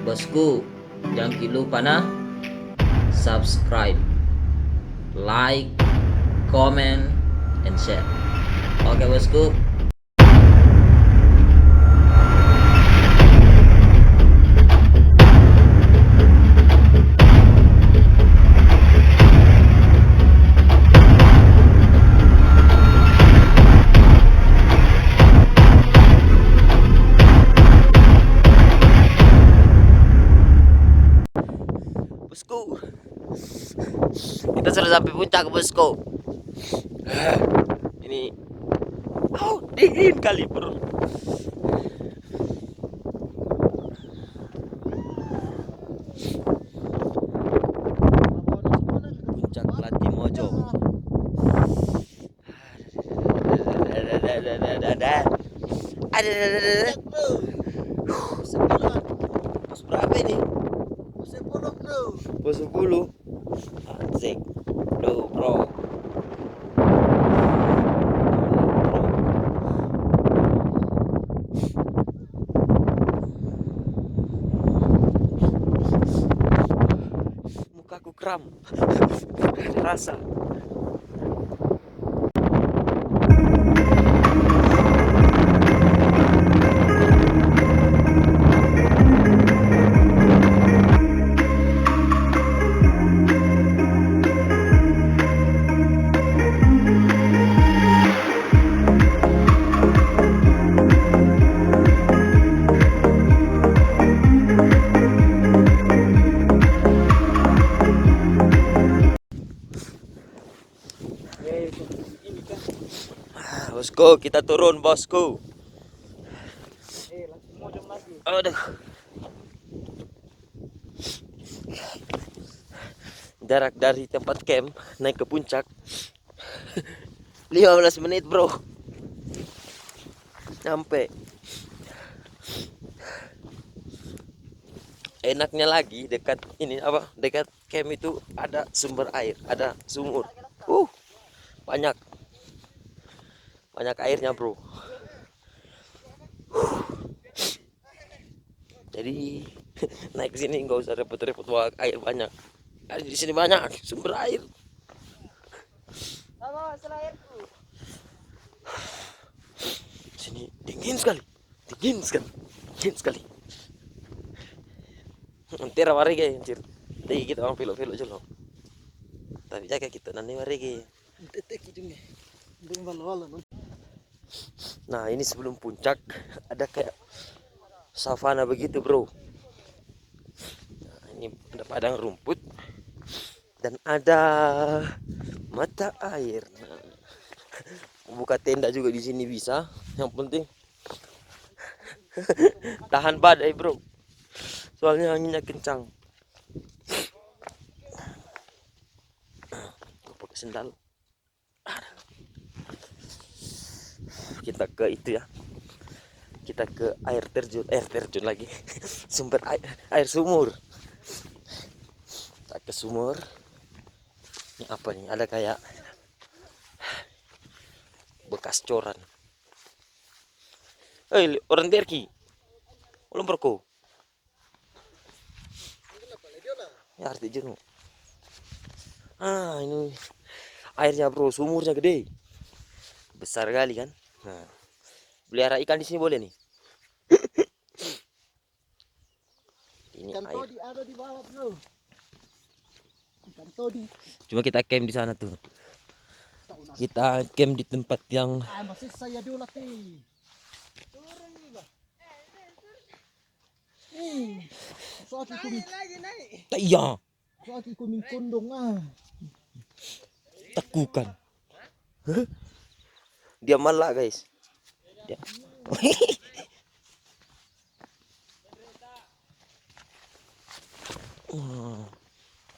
Bosku, jangan lupa na subscribe, like, comment, and share. Oke bosku. Bosku, kita sudah sampai puncak bosku. Ini dingin kali bro. Puncak Latimojo. Ada. Pos berapa ini? Pos 10 bro. Pos 10. Asik. Duh bro. Mukaku kram. Ada rasa. Bosku, kita turun bosku. Aduh. Jarak dari tempat camp naik ke puncak 15 menit bro. Sampai. Enaknya lagi dekat ini apa? Dekat camp itu ada sumber air, ada sumur. Banyak airnya bro. Jadi naik ke sini nggak usah repot-repot bawa air banyak. Di sini banyak sumber air. Sini dingin sekali. Nanti rawari kayak anjir. Tadi kita orang pilok-pilok jelo. Tapi jaga kita nanti waregi. Nah ini sebelum puncak ada kayak savana begitu bro. Nah, ini ada padang rumput dan ada mata air. Nah, buka tenda juga di sini bisa. Yang penting tahan badai bro. Soalnya anginnya kencang. Pakai sendal. Kita ke itu ya. Kita ke air terjun lagi. Sumber air sumur. Kita ke sumur. Ini apa nih? Ada kayak bekas coran. Orang Derki. Belum berko. Ya arti jenuh. Ini airnya bro, sumurnya gede. Besar kali kan? Nah, pelihara ikan di sini boleh nih. Ini ikan air. Todi ada di bawah bro. Ikan todi. Cuma kita camp di sana tuh. Kita camp di tempat yang masih saya dulu nih. Iya. Soalnya kuning kondong Tekukan. Dia malah guys. Dia.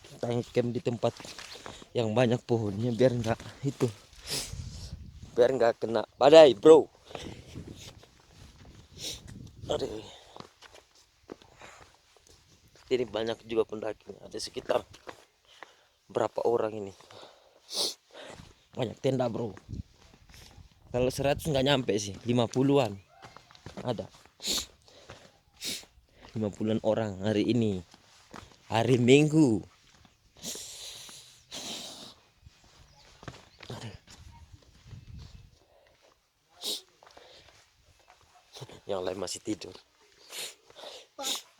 Kita camp di tempat yang banyak pohonnya biar nggak kena badai bro. Aduh. Ini banyak juga pendakinya, ada sekitar berapa orang ini, banyak tenda bro. Kalau 100 nggak nyampe sih, 50-an ada. 50-an orang hari ini. Hari Minggu. Yang lain masih tidur.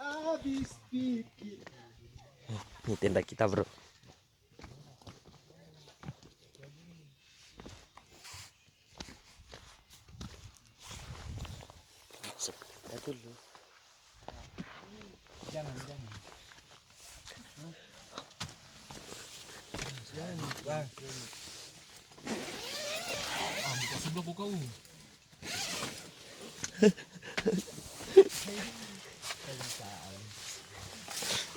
Habis pikir. Ini tenda kita, bro. Sebentar dulu. Jangan. Bang. Buka sebelah buka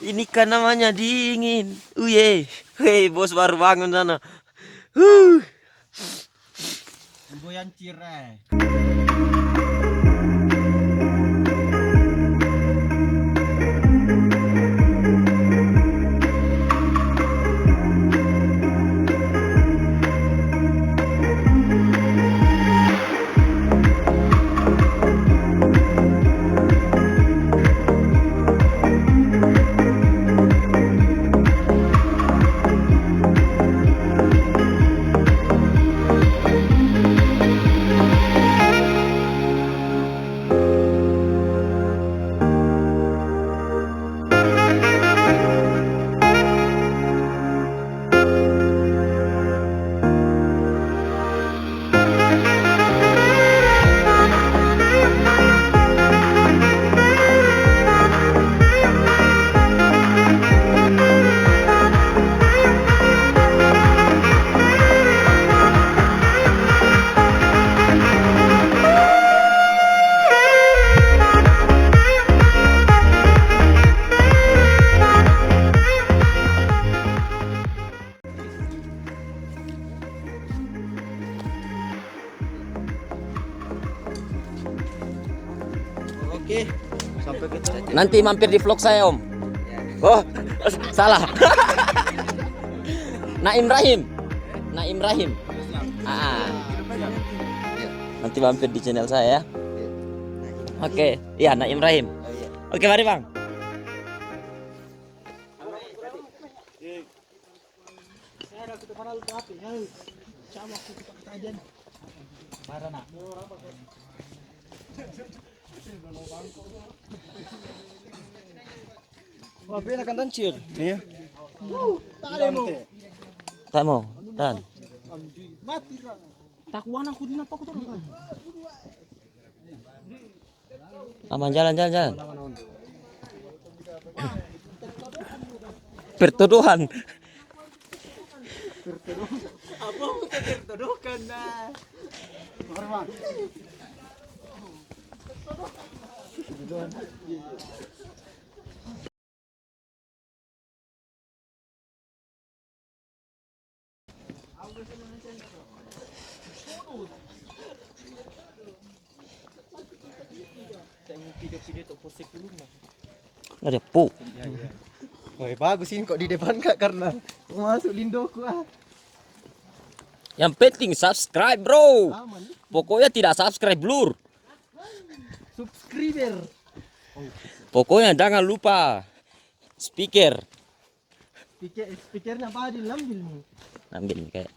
Ini kan namanya dingin. Hei, bos baru bangun sana. Goyang cirai. Oke, sampai ketemu. Nanti mampir di vlog saya, Om. Oh, salah. Naim Rahim. Nanti mampir di channel saya ya. Oke, iya Naim Rahim. Oke, mari Bang. Wah, bina kan tancil. Nih. Tak mau, dan. Mati kan. Takuan aku di napa aku tuh. Aman, jalan. Pertuduhan. Apa tertuduhkan dah. Hormat. Ada pu. Woi, bagusin kok di depan Kak karena masuk lindoku ah. Yang penting subscribe, bro. Aman. Pokoknya tidak subscribe blur. Subscriber. Pokoknya jangan lupa speaker. Speakernya apa diambil nih? Ambil kayak.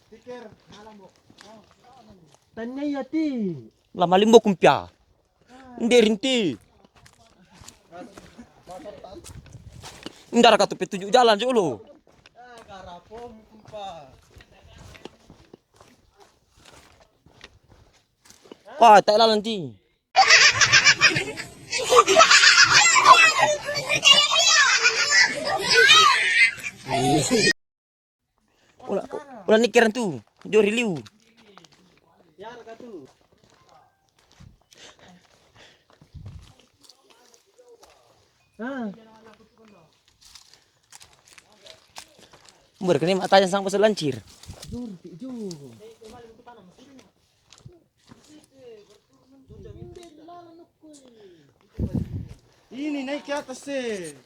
Speaker malam, Bu. Tanya yati. Lama limbo kumpia. Rinti. Ndara katu petunjuk jalan dulu. Karapom kumpa. Wah, tak lah nanti. Ulah nikiran tu. Jori liu. Ya, katu. Berkene matanya sang pasal lancir. Ini naik ke atas sih.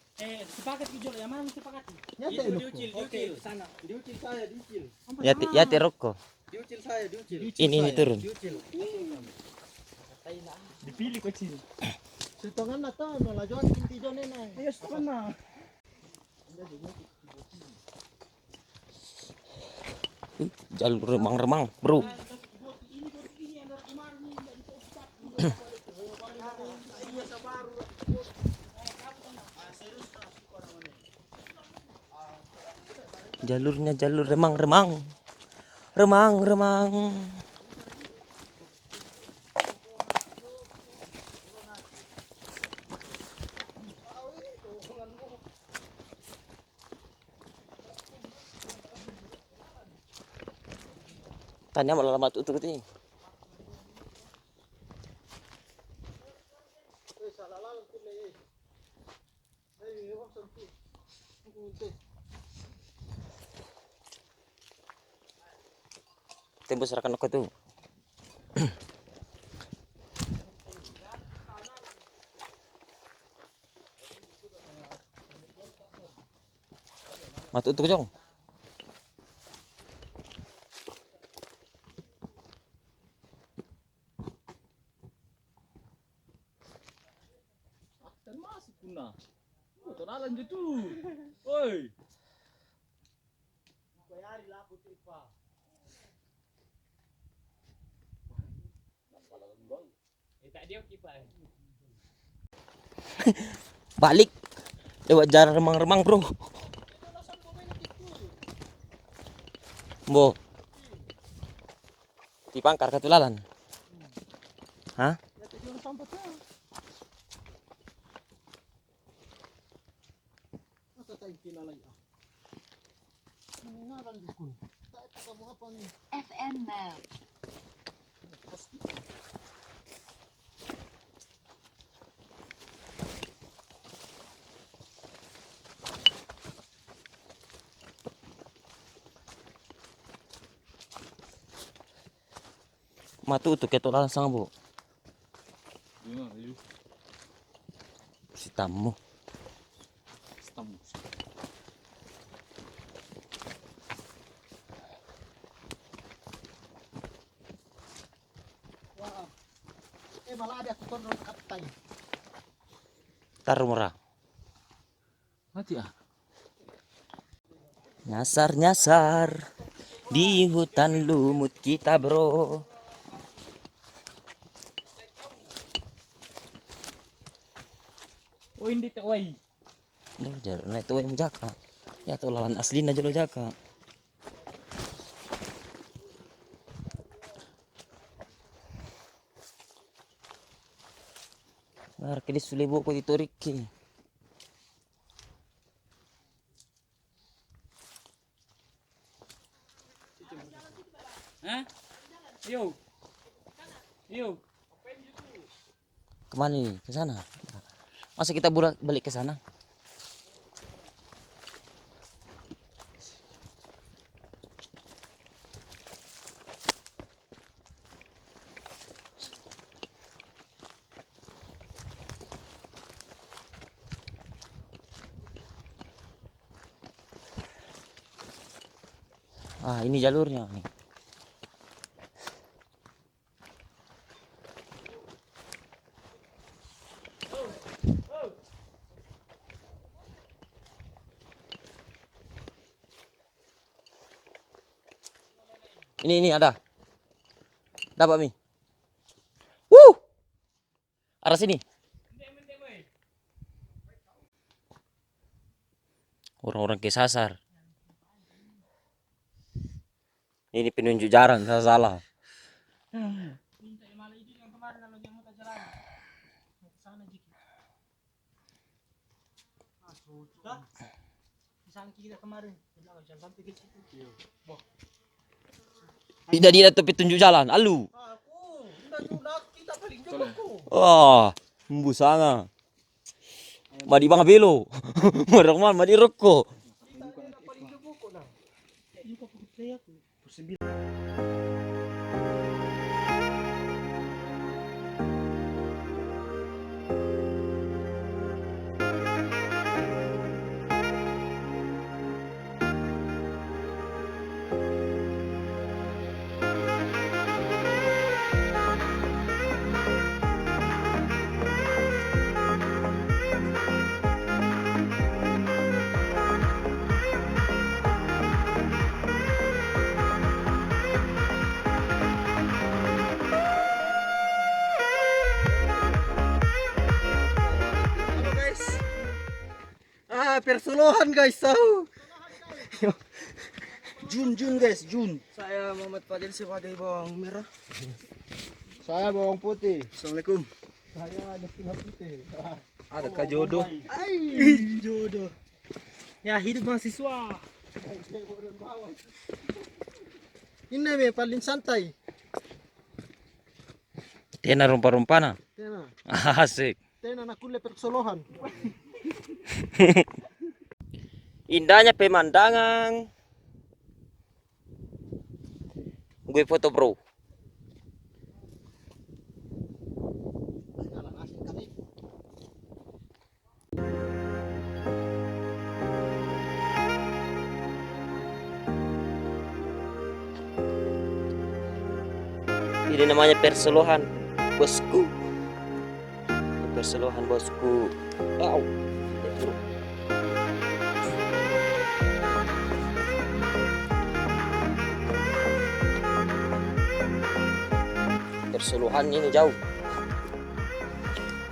Sepakat kijol, yang mana sepakat? Nyata Itu ini. diucil, Oke, sana. diucil saya, diucil. Ya rokok. Diucil saya, diucil. Ini turun. Diucil. Dipilih kecil. Sitongan na to, nalajuan kinti dyan na. Ayos naman na. Jalur remang-remang, bro. Jalurnya jalur remang-remang. Remang-remang. Tanya malah lama tutup ini. Tembus rakan aku tuh. Matu tuh jong. Termasuk kuna. Tonalan gitu. Oi. Bayari lah aku tipa. Tak dia kipas. Balik lewat jalan remang-remang, bro. Bo. Di pangkar ketulalan. Hah? Ya tujuan sampai tuh. Masa tayo kinalay ah. Nangaran dukun. Tayo pa kamu apa nih? FM mode. Matu tuh ketulalan sang, Bu. Iya, ayo. Si tamu. Tamu. Wah. Malah ada aku kontrol kapten. Taruh murah. Mati ah. Nyasar-nyasar di hutan lumut kita, bro. Oh hindi tak wai. Duh, jalur na itu yang jaka. Ya tuh lawan asli na jalur jaka. Ngar kini sulibo ko dito Ricky. Hah? Yo. Yo. Kemana nih? Ke sana. Masa kita balik ke sana? Ah, ini jalurnya nih. Ini ada. Dapat Mi. Arah sini. Orang-orang kesasar. Ini penunjuk jalan, saya salah. Minta yang malah itu yang kemarin kalau yang mau jalan. Mau ke sana jiki. Ah, sudah. Di sana kita kemarin. Jangan sampai ke situ. Boh. Tidak dia tapi tunjuk jalan, alu. Aku, udah sudah kita paling jauh aku. Wah, mbusanga. Madi bang belo. Marang madi rokok. Kita paling jauh aku nah. Ini kok percaya aku. persuluhan guys. So. Jun guys, Jun. Saya Muhammad Fadil sebagai bawang merah. Saya bawang putih. Assalamualaikum. Saya ada tinggal putih. Adakah jodoh? Jodoh. Ya, hidup mahasiswa. Ini me paling santai. Tena rumpah-rumpah na. Tena, Asik. tena na kulit persolohan. Indahnya pemandangan. Gue foto bro. Ini namanya persuluhan bosku. Persuluhan bosku. Wow. Bro. Persuluhan ini jauh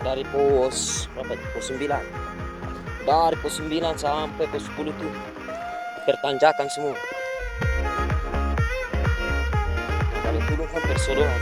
dari pos berapa? Pos 9. Dari pos 9 sampai pos 10 tuh pertanjakan semua. Nah, paling dulu kan persuluhan.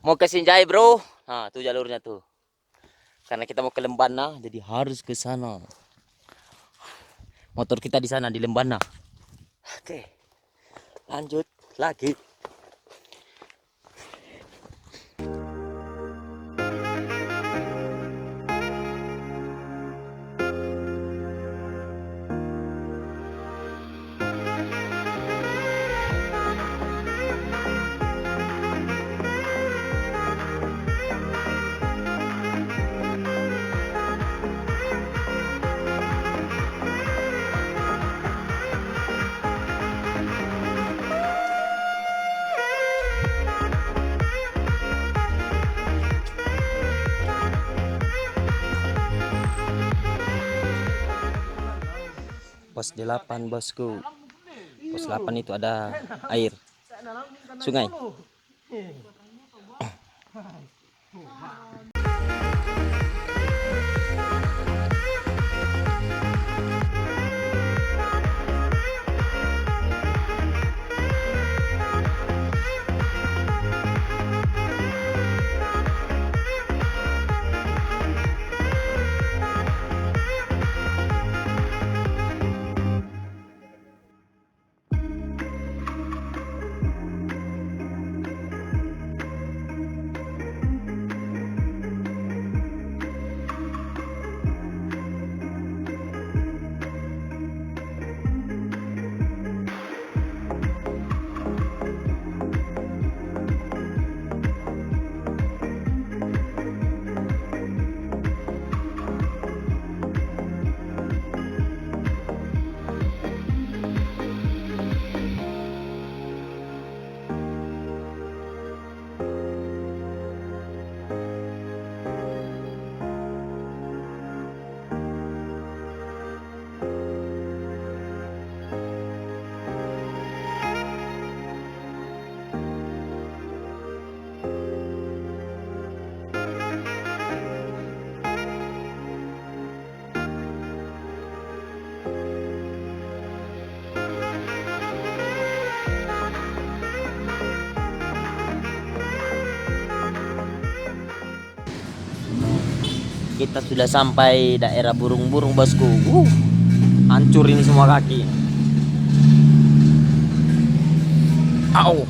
Mau ke Sinjai bro, nah tuh jalurnya tuh. Karena kita mau ke Lembana, jadi harus ke sana. Motor kita di sana di Lembana. Oke, lanjut lagi. Pos 8 bosku. Pos 8 itu ada air. Sungai. Kita sudah sampai daerah burung-burung bosku. Hancur ini semua kaki. Au.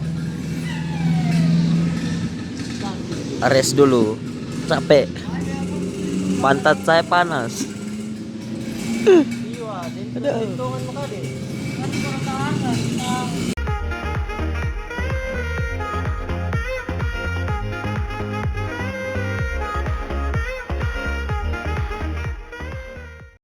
Rest dulu. Capek. Pantat saya panas. Iya, dentungan mo ka din.